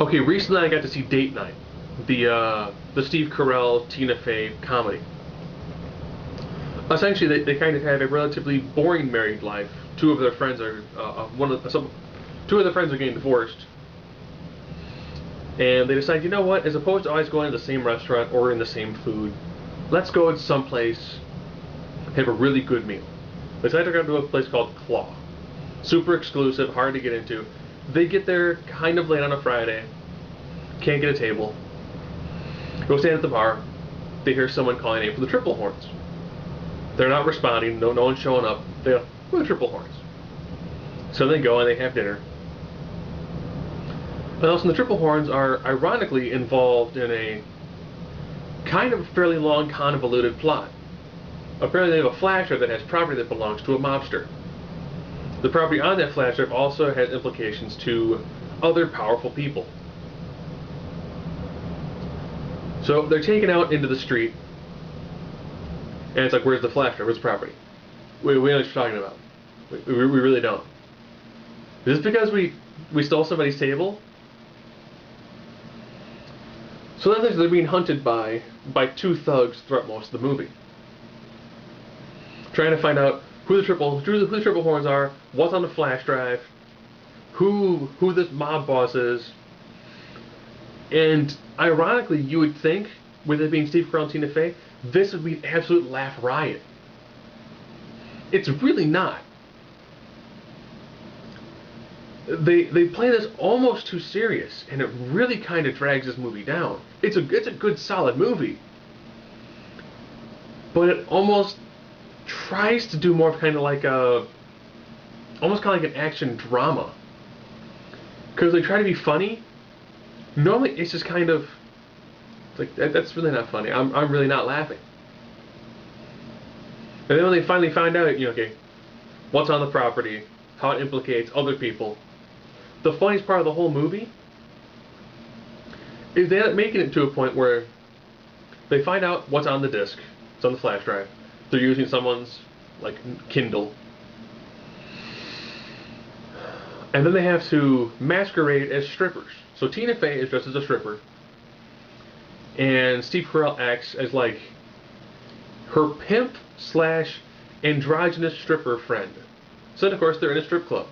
Okay, recently I got to see Date Night, the Steve Carell Tina Fey comedy. Essentially, they kind of have a relatively boring married life. Two of their friends are two of their friends are getting divorced, and they decide, you know what? As opposed to always going to the same restaurant, ordering the same food, let's go to someplace, have a really good meal. They decide to go to a place called Claw. Super exclusive, hard to get into. They get there kind of late on a Friday, can't get a table. Go stand at the bar. They hear someone calling a name for the Triple Horns. They're not responding. No one's showing up. They go, who are the Triple Horns? So they go and they have dinner. And also, the Triple Horns are ironically involved in a kind of fairly long, convoluted plot. Apparently, they have a flash drive that has property that belongs to a mobster. The property on that flash drive also has implications to other powerful people. So they're taken out into the street, and it's like, where's the flash drive? Where's the property? We know what you're talking about. We really don't. Is this because we stole somebody's table? So then they're being hunted by two thugs throughout most of the movie, trying to find out who the triple horns are, what's on the flash drive, who this mob boss is. And ironically, you would think, with it being Steve Carell and Tina Fey, this would be an absolute laugh riot. It's really not. They play this almost too serious, and it really kind of drags this movie down. It's a good solid movie, but it almost tries to do more of kind of like almost kind of like an action drama, because they try to be funny. Normally, it's just kind of like that's really not funny. I'm really not laughing. And then when they finally find out, okay, what's on the property, how it implicates other people, the funniest part of the whole movie is they end up making it to a point where they find out what's on the disc, it's on the flash drive. They're using someone's like Kindle, and then they have to masquerade as strippers. So Tina Fey is dressed as a stripper, and Steve Carell acts as like her pimp slash androgynous stripper friend. So then, of course, they're in a strip club,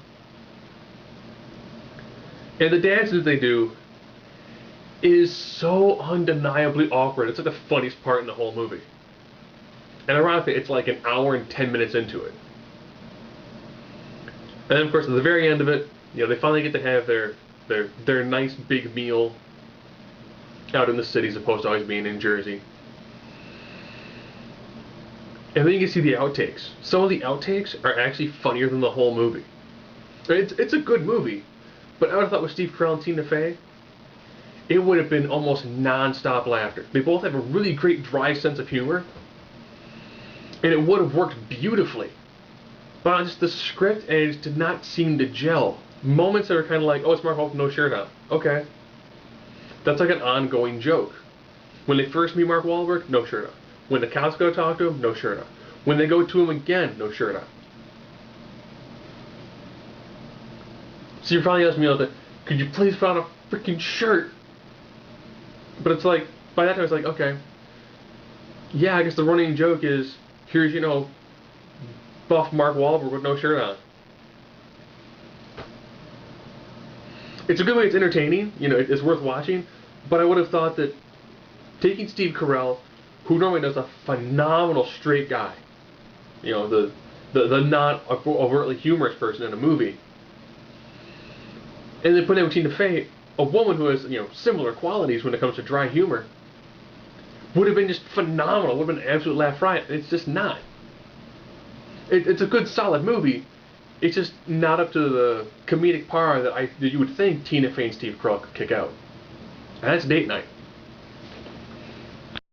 and the dances they do is so undeniably awkward. It's like the funniest part in the whole movie. And ironically, it's like an hour and 10 minutes into it. And then, of course, at the very end of it, they finally get to have their nice big meal out in the city as opposed to always being in Jersey. And then you can see the outtakes. Some of the outtakes are actually funnier than the whole movie. It's a good movie, but I would have thought with Steve Carell and Tina Fey, it would have been almost non-stop laughter. They both have a really great dry sense of humor, and it would have worked beautifully. But just the script, and it just did not seem to gel. Moments that are kind of like, oh, it's Mark Wahlberg, no shirt on. Okay. That's like an ongoing joke. When they first meet Mark Wahlberg, no shirt on. When the cops go talk to him, no shirt on. When they go to him again, no shirt on. So you're probably asking me, could you please put on a freaking shirt? But it's like, by that time it's like, okay. Yeah, I guess the running joke is, here's, buff Mark Wahlberg with no shirt on. It's a good way, it's entertaining, it's worth watching, but I would have thought that taking Steve Carell, who normally does a phenomenal straight guy, the not overtly humorous person in a movie, and then putting him with Tina Fey, a woman who has, similar qualities when it comes to dry humor, would have been just phenomenal, would have been an absolute laugh riot. It's just not. It's a good, solid movie. It's just not up to the comedic par that you would think Tina Fey and Steve Carell could kick out. And that's Date Night.